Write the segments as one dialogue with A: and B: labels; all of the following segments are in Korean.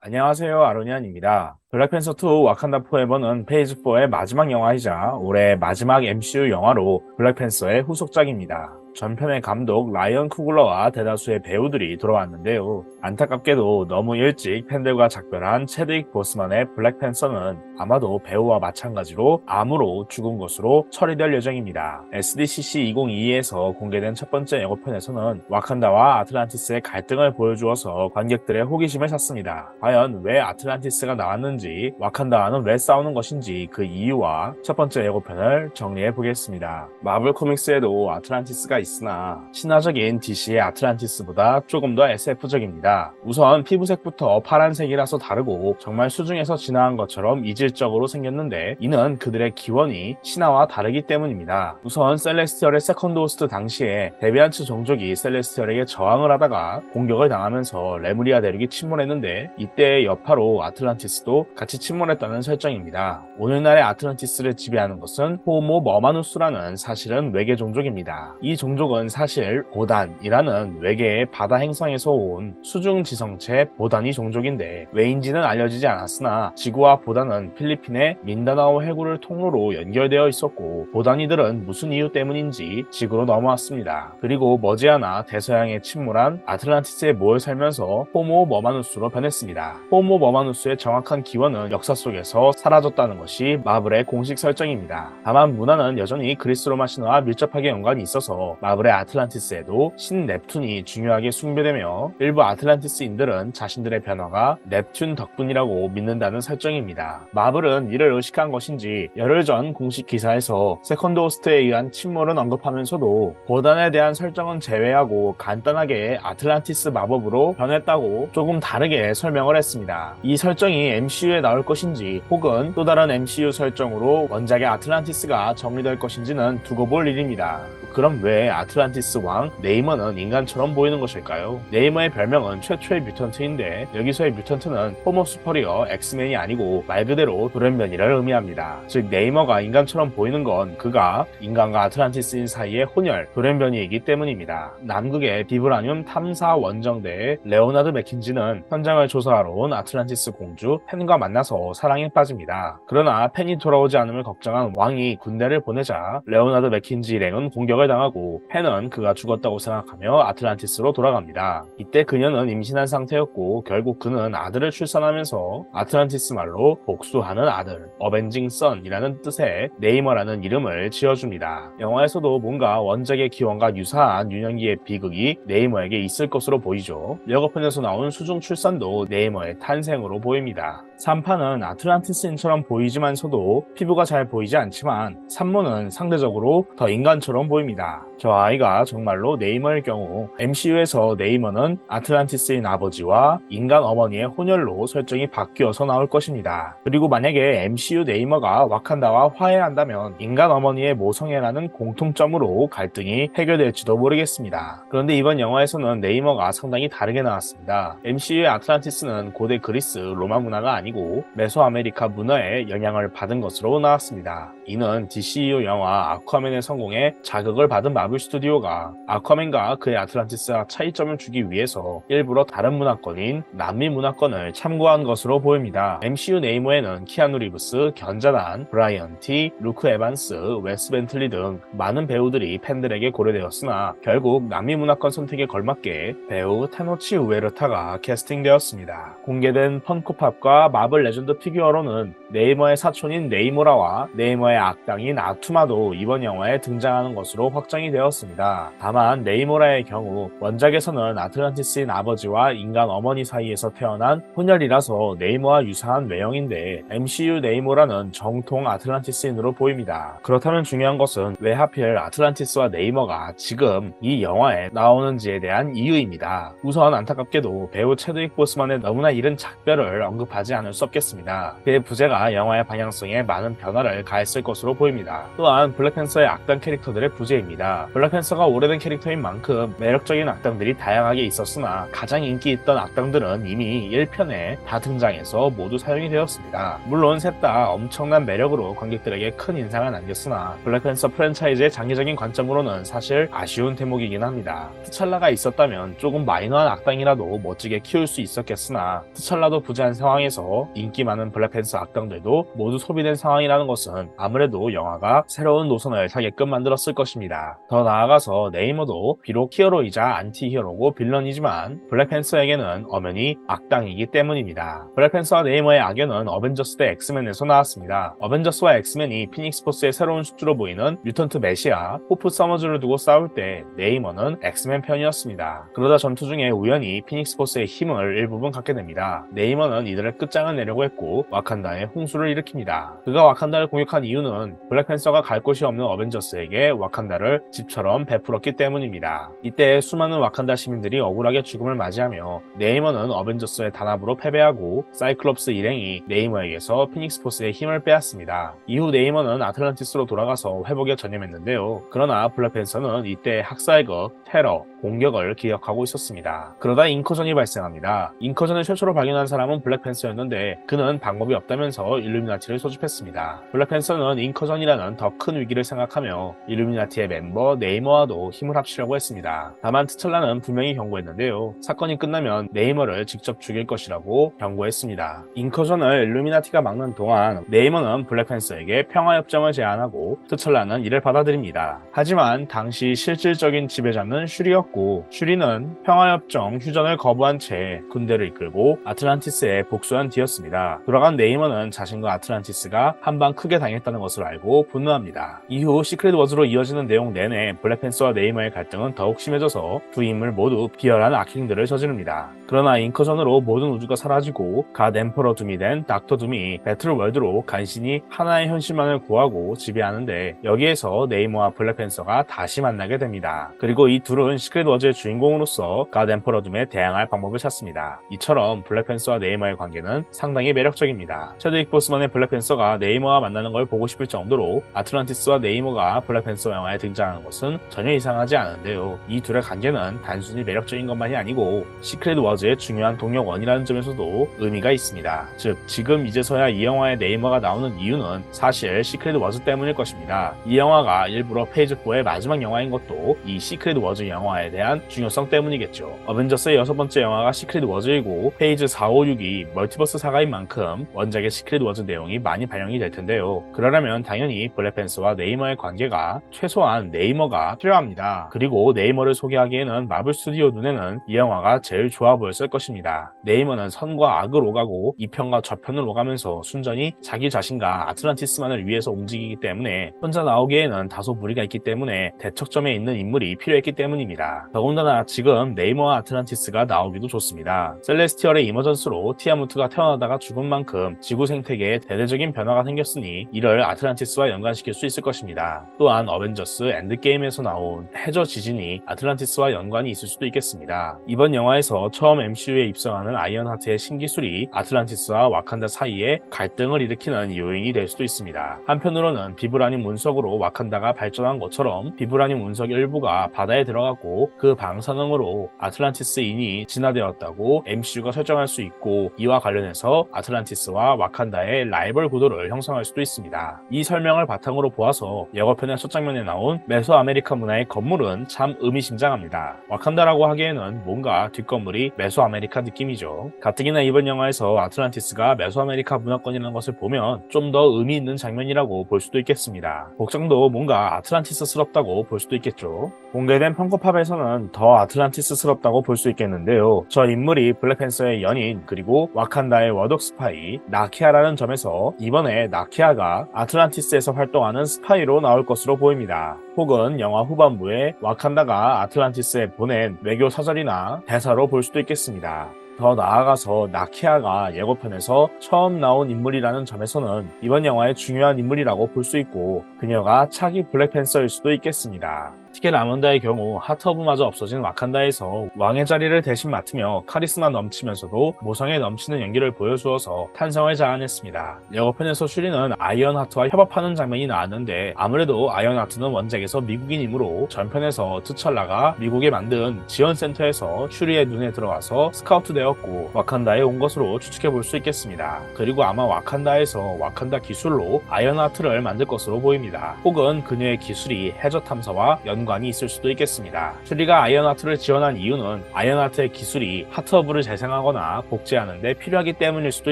A: 안녕하세요, 아로니안입니다. 블랙팬서 2 와칸다 포에버는 페이즈 4의 마지막 영화이자 올해 마지막 MCU 영화로 블랙팬서의 후속작입니다. 전편의 감독 라이언 쿠글러와 대다수의 배우들이 돌아왔는데요. 안타깝게도 너무 일찍 팬들과 작별한 체드윅 보스만의 블랙팬서는 아마도 배우와 마찬가지로 암으로 죽은 것으로 처리될 예정입니다. SDCC 2022에서 공개된 첫 번째 예고편에서는 와칸다와 아틀란티스의 갈등을 보여주어서 관객들의 호기심을 샀습니다. 과연 왜 아틀란티스가 나왔는지, 와칸다와는 왜 싸우는 것인지 그 이유와 첫 번째 예고편을 정리해 보겠습니다. 마블 코믹스에도 아틀란티스가 있으나 신화적인 DC의 아틀란티스보다 조금 더 SF적입니다. 우선 피부색부터 파란색이라서 다르고 정말 수중에서 진화한 것처럼 이질적으로 생겼는데 이는 그들의 기원이 신화와 다르기 때문입니다. 우선 셀레스티얼의 세컨드 호스트 당시에 데비안츠 종족이 셀레스티얼에게 저항을 하다가 공격을 당하면서 레무리아 대륙이 침몰했는데 이때의 여파로 아틀란티스도 같이 침몰했다는 설정입니다. 오늘날의 아틀란티스를 지배하는 것은 호모 머마누스라는 사실은 외계 종족입니다. 이 종족은 사실 보단이라는 외계의 바다 행성에서 온 수중 지성체 보다니 종족인데 왜인지는 알려지지 않았으나 지구와 보단은 필리핀의 민다나오 해구를 통로로 연결되어 있었고 보다니들은 무슨 이유 때문인지 지구로 넘어왔습니다. 그리고 머지않아 대서양에 침몰한 아틀란티스에 모여 살면서 호모 머마누스로 변했습니다. 호모 머마누스의 정확한 기원은 역사 속에서 사라졌다는 것이 마블의 공식 설정입니다. 다만 문화는 여전히 그리스 로마 신화와 밀접하게 연관이 있어서 마블의 아틀란티스에도 신 넵툰이 중요하게 숭배되며 일부 아틀란티스인들은 자신들의 변화가 넵튠 덕분이라고 믿는다는 설정입니다. 마블은 이를 의식한 것인지 열흘 전 공식 기사에서 세컨드 호스트에 의한 침몰은 언급하면서도 보단에 대한 설정은 제외하고 간단하게 아틀란티스 마법으로 변했다고 조금 다르게 설명을 했습니다. 이 설정이 MCU에 나올 것인지 혹은 또 다른 MCU 설정으로 원작의 아틀란티스가 정리될 것인지는 두고 볼 일입니다. 그럼 왜 아틀란티스 왕 네이머는 인간처럼 보이는 것일까요? 네이머의 별명은 최초의 뮤턴트인데 여기서의 뮤턴트는 호모 수퍼리어 엑스맨이 아니고 말 그대로 돌연변이를 의미합니다. 즉 네이머가 인간처럼 보이는 건 그가 인간과 아틀란티스인 사이의 혼혈 돌연변이이기 때문입니다. 남극의 비브라늄 탐사 원정대의 레오나드 맥킨지는 현장을 조사하러 온 아틀란티스 공주 펜과 만나서 사랑에 빠집니다. 그러나 펜이 돌아오지 않음을 걱정한 왕이 군대를 보내자 레오나드 맥킨지 일행은 공격을 당하고 펜은 그가 죽었다고 생각하며 아틀란티스로 돌아갑니다. 이때 그녀는 임신한 상태였고 결국 그는 아들을 출산하면서 아틀란티스 말로 복수하는 아들, 어벤징 선이라는 뜻의 네이머라는 이름을 지어줍니다. 영화에서도 뭔가 원작의 기원과 유사한 유년기의 비극이 네이머에게 있을 것으로 보이죠. 예고편에서 나온 수중 출산도 네이머의 탄생으로 보입니다. 3판은 아틀란티스인처럼 보이지만서도 피부가 잘 보이지 않지만 3문은 상대적으로 더 인간처럼 보입니다. 저 아이가 정말로 네이머일 경우 MCU에서 네이머는 아틀란티스인 아버지와 인간 어머니의 혼혈로 설정이 바뀌어서 나올 것입니다. 그리고 만약에 MCU 네이머가 와칸다와 화해한다면 인간 어머니의 모성애라는 공통점으로 갈등이 해결될지도 모르겠습니다. 그런데 이번 영화에서는 네이머가 상당히 다르게 나왔습니다. MCU의 아틀란티스는 고대 그리스 로마 문화가 아니고 메소아메리카 문화에 영향을 받은 것으로 나왔습니다. 이는 DCU 영화 아쿠아맨의 성공에 자극을 받은 마블 스튜디오가 아쿠아맨과 그의 아틀란티스와 차이점을 주기 위해서 일부러 다른 문화권인 남미 문화권을 참고한 것으로 보입니다. MCU 네이머에는 키아누 리브스, 견자단, 브라이언 티, 루크 에반스, 웨스 벤틀리 등 많은 배우들이 팬들에게 고려되었으나 결국 남미 문화권 선택에 걸맞게 배우 테노치 우에르타가 캐스팅되었습니다. 공개된 펑크팝과 마블 레전드 피규어로는 네이머의 사촌인 네이모라와 네이머의 악당인 아투마도 이번 영화에 등장하는 것으로 확정이 되었습니다. 다만 네이모라의 경우 원작에서는 아틀란티스인 아버지와 인간 어머니 사이에서 태어난 혼혈이라서 네이모와 유사한 외형인데 MCU 네이모라는 정통 아틀란티스인으로 보입니다. 그렇다면 중요한 것은 왜 하필 아틀란티스와 네이머가 지금 이 영화에 나오는지에 대한 이유입니다. 우선 안타깝게도 배우 체드윅 보스만의 너무나 이른 작별을 언급하지 않을 수 없겠습니다. 그의 부재가 영화의 방향성에 많은 변화를 가했을 것으로 보입니다. 또한 블랙팬서의 악당 캐릭터들의 부재입니다. 블랙팬서가 오래된 캐릭터인 만큼 매력적인 악당들이 다양하게 있었으나 가장 인기 있던 악당들은 이미 1편에 다 등장해서 모두 사용이 되었습니다. 물론 셋 다 엄청난 매력으로 관객들에게 큰 인상을 남겼으나 블랙팬서 프랜차이즈의 장기적인 관점으로는 사실 아쉬운 대목이긴 합니다. 트찰라가 있었다면 조금 마이너한 악당이라도 멋지게 키울 수 있었겠으나 트찰라도 부재한 상황에서 인기 많은 블랙팬서 악당들도 모두 소비된 상황이라는 것은 아무래도 영화가 새로운 노선을 타게끔 만들었을 것입니다. 더 나아가서 네이머도 비록 히어로이자 안티히어로고 빌런이지만 블랙팬서에게는 엄연히 악당이기 때문입니다. 블랙팬서와 네이머의 악연은 어벤져스 대 엑스맨에서 나왔습니다. 어벤져스와 엑스맨이 피닉스 포스의 새로운 숙주로 보이는 뮤턴트 메시아, 호프 서머즈를 두고 싸울 때 네이머는 엑스맨 편이었습니다. 그러다 전투 중에 우연히 피닉스 포스의 힘을 일부분 갖게 됩니다. 네이머는 이들의 끝장을 내려고 했고 와칸다에 홍수를 일으킵니다. 그가 와칸다를 공격한 이유는 블랙팬서가 갈 곳이 없는 어벤져스에게 와칸다를 집처럼 베풀었기 때문입니다. 이때 수많은 와칸다 시민들이 억울하게 죽음을 맞이하며 네이머는 어벤져스의 단합으로 패배하고 사이클롭스 일행이 네이머에게서 피닉스 포스의 힘을 빼앗습니다. 이후 네이머는 아틀란티스로 돌아가서 회복에 전념했는데요. 그러나 블랙팬서는 이때 학살극, 테러, 공격을 기억하고 있었습니다. 그러다 잉커전이 발생합니다. 잉커전을 최초로 발견한 사람은 블랙팬서였는데 그는 방법이 없다면서 일루미나티를 소집했습니다. 블랙팬서는 잉커전이라는 더 큰 위기를 생각하며 일루미나티의 멤버 네이머와도 힘을 합치려고 했습니다. 다만 트찰라는 분명히 경고했는데요. 사건이 끝나면 네이머를 직접 죽일 것이라고 경고했습니다. 잉커전을 일루미나티가 막는 동안 네이머는 블랙팬서에게 평화협정을 제안하고 트찰라는 이를 받아들입니다. 하지만 당시 실질적인 지배자는 슈리였고 슈리는 평화협정 휴전을 거부한 채 군대를 이끌고 아틀란티스에 복수한 뒤였습니다. 돌아간 네이머는 자신과 아틀란티스가 한방 크게 당했다는 것을 알고 분노합니다. 이후 시크릿 워즈로 이어지는 내용 내내 블랙팬서와 네이머의 갈등은 더욱 심해져서 두 인물 모두 비열한 악행들을 저지릅니다. 그러나 잉커전으로 모든 우주가 사라지고 갓 엠퍼러 둠이 된 닥터 둠이 배틀 월드로 간신히 하나의 현실만을 구하고 지배하는데 여기에서 네이머와 블랙팬서가 다시 만나게 됩니다. 그리고 이 둘은 시크릿 워즈의 주인공으로서 갓 엠퍼러 둠에 대항할 방법을 찾습니다. 이처럼 블랙팬서와 네이머의 관계는 상당히 매력적입니다. 체드윅 보스만의 블랙팬서가 네이머와 만나는 걸 보고 싶을 정도로 아틀란티스와 네이머가 블랙팬서 영화에 등장하는 것은 전혀 이상하지 않은데요. 이 둘의 관계는 단순히 매력적인 것만이 아니고 시크릿 워즈의 중요한 동력원이라는 점에서도 의미가 있습니다. 즉 지금 이제서야 이 영화에 네이머가 나오는 이유는 사실 시크릿 워즈 때문일 것입니다. 이 영화가 일부러 페이지 4의 마지막 영화인 것도 이 시크릿 워즈 영화에 대한 중요성 때문이겠죠. 어벤져스의 6번째 영화가 시크릿 워즈이고 페이지 4, 5, 6이 멀티버스 사가인 만큼 원작의 시크릿 워즈 내용이 많이 반영이 될 텐데요. 그러려면 당연히 블랙팬서와 네이머의 관계가 최소한 네이머가 필요합니다. 그리고 네이머를 소개하기에는 마블 스튜디오 눈에는 이 영화가 제일 좋아 보였을 것입니다. 네이머는 선과 악을 오가고 이편과 저편을 오가면서 순전히 자기 자신과 아틀란티스만을 위해서 움직이기 때문에 혼자 나오기에는 다소 무리가 있기 때문에 대척점에 있는 인물이 필요했기 때문입니다. 더군다나 지금 네이머와 아틀란티스가 나오기도 좋습니다. 셀레스티얼의 이머전스로 티아무트가 태어나다가 죽은 만큼 지구 생태계에 대대적인 변화가 생겼으니 이를 아틀란티스와 연관시킬 수 있을 것입니다. 또한 어벤져스 엔드게임에서 나온 해저 지진이 아틀란티스와 연관이 있을 수도 있겠습니다. 이번 영화에서 처음 MCU에 입성하는 아이언하트의 신기술이 아틀란티스와 와칸다 사이에 갈등을 일으키는 요인이 될 수도 있습니다. 한편으로는 비브라늄 운석으로 와칸다가 발전한 것처럼 비브라늄 운석 일부가 바다에 들어갔고 그 방사능으로 아틀란티스인이 진화되었다고 MCU가 설정할 수 있고 이와 관련해서 아틀란티스와 와칸다의 라이벌 구도를 형성할 수도 있습니다. 이 설명을 바탕으로 보아서 예고편의 첫 장면에 나온 메소아메리카 문화의 건물은 참 의미심장합니다. 와칸다라고 하기에는 뭔가 뒷건물이 메소아메리카 느낌이죠. 가뜩이나 이번 영화에서 아틀란티스가 메소아메리카 문화권이라는 것을 보면 좀 더 의미 있는 장면이라고 볼 수도 있겠습니다. 복장도 뭔가 아틀란티스스럽다고 볼 수도 있겠죠. 공개된 펑커팝에서는 더 아틀란티스스럽다고 볼 수 있겠는데요. 저 인물이 블랙팬서의 연인 그리고 와칸다의 워독 스파이 나키아라는 점에서 이번에 나키아가 아틀란티스에서 활동하는 스파이로 나올 것으로 보입니다. 혹은 영화 후반부에 와칸다가 아틀란티스에 보낸 외교 사절이나 대사로 볼 수도 있겠습니다. 더 나아가서 나키아가 예고편에서 처음 나온 인물이라는 점에서는 이번 영화의 중요한 인물이라고 볼 수 있고 그녀가 차기 블랙팬서일 수도 있겠습니다. 특히 라몬다의 경우 하트허브마저 없어진 와칸다에서 왕의 자리를 대신 맡으며 카리스마 넘치면서도 모성에 넘치는 연기를 보여주어서 탄성을 자아냈습니다. 예고편에서 슈리는 아이언하트와 협업하는 장면이 나왔는데 아무래도 아이언하트는 원작에서 미국인이므로 전편에서 트찰라가 미국에 만든 지원센터에서 슈리의 눈에 들어와서 스카우트 되었고 와칸다에 온 것으로 추측해 볼 수 있겠습니다. 그리고 아마 와칸다에서 와칸다 기술로 아이언하트를 만들 것으로 보입니다. 혹은 그녀의 기술이 해저 탐사와 연관이 있을 수도 있겠습니다. 슈리가 아이언하트를 지원한 이유는 아이언하트의 기술이 하트허브를 재생하거나 복제하는 데 필요하기 때문일 수도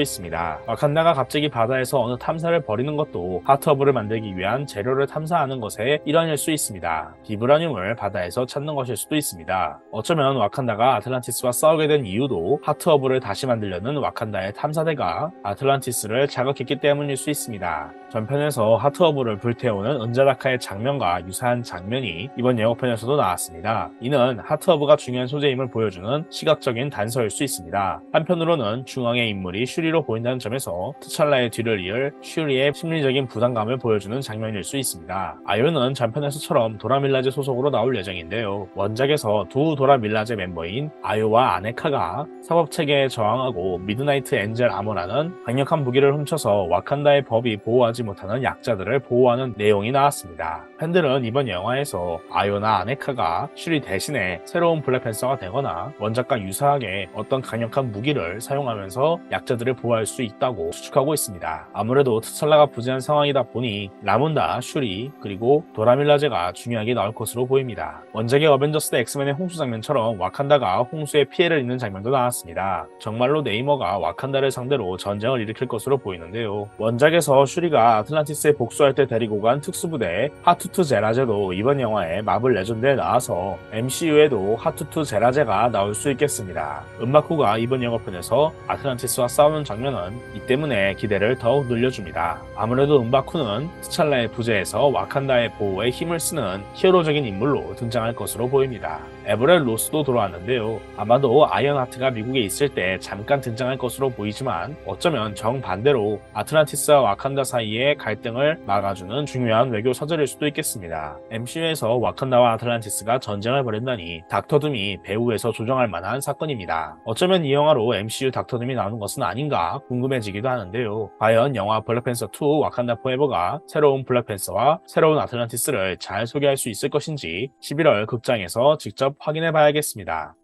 A: 있습니다. 와칸다가 갑자기 바다에서 어느 탐사를 벌이는 것도 하트허브를 만들기 위한 재료를 탐사하는 것의 일환일 수 있습니다. 비브라늄을 바다에서 찾는 것일 수도 있습니다. 어쩌면 와칸다가 아틀란티스와 싸우게 된 이유도 하트허브를 다시 만들려는 와칸다의 탐사대가 아틀란티스를 자극했기 때문일 수 있습니다. 전편에서 하트허브를 불태우는 은자라카의 장면과 유사한 장면이 이번 예고편에서도 나왔습니다. 이는 하트허브가 중요한 소재임을 보여주는 시각적인 단서일 수 있습니다. 한편으로는 중앙의 인물이 슈리로 보인다는 점에서 트찰라의 뒤를 이을 슈리의 심리적인 부담감을 보여주는 장면일 수 있습니다. 아요는 전편에서처럼 도라밀라제 소속으로 나올 예정인데요. 원작에서 두 도라밀라제 멤버인 아요와 아네카가 사법체계에 저항하고 미드나이트 엔젤 아머라는 강력한 무기를 훔쳐서 와칸다의 법이 보호하지 못하는 약자들을 보호하는 내용이 나왔습니다. 팬들은 이번 영화에서 아요나 아네카가 슈리 대신에 새로운 블랙팬서가 되거나 원작과 유사하게 어떤 강력한 무기를 사용하면서 약자들을 보호할 수 있다고 추측하고 있습니다. 아무래도 트찰라가 부재한 상황이다 보니 라몬다, 슈리, 그리고 도라밀라제가 중요하게 나올 것으로 보입니다. 원작의 어벤져스 대 엑스맨의 홍수 장면처럼 와칸다가 홍수에 피해를 입는 장면도 나왔습니다. 정말로 네이머가 와칸다를 상대로 전쟁을 일으킬 것으로 보이는데요. 원작에서 슈리가 아틀란티스에 복수할 때 데리고 간 특수부대 하투투 제라제도 이번 영화에 마블 레전드에 나와서 MCU에도 하투투 제라제가 나올 수 있겠습니다. 은마쿠가 이번 영화편에서 아틀란티스와 싸우는 장면은 이 때문에 기대를 더욱 늘려줍니다. 아무래도 은바쿠는 트찰라의 부재에서 와칸다의 보호에 힘을 쓰는 히어로적인 인물로 등장할 것으로 보입니다. 에버렛 로스도 돌아왔는데요. 아마도 아이언하트가 미국에 있을 때 잠깐 등장할 것으로 보이지만 어쩌면 정반대로 아틀란티스와 와칸다 사이의 갈등을 막아주는 중요한 외교 사절일 수도 있겠습니다. MCU에서 와칸다와 아틀란티스가 전쟁을 벌인다니 닥터둠이 배후에서 조정할 만한 사건입니다. 어쩌면 이 영화로 MCU 닥터둠이 나오는 것은 아닌가 궁금해지기도 하는데요. 과연 영화 블랙팬서 2 와칸다 포에버가 새로운 블랙팬서와 새로운 아틀란티스를 잘 소개할 수 있을 것인지 11월 극장에서 직접 확인해 봐야겠습니다.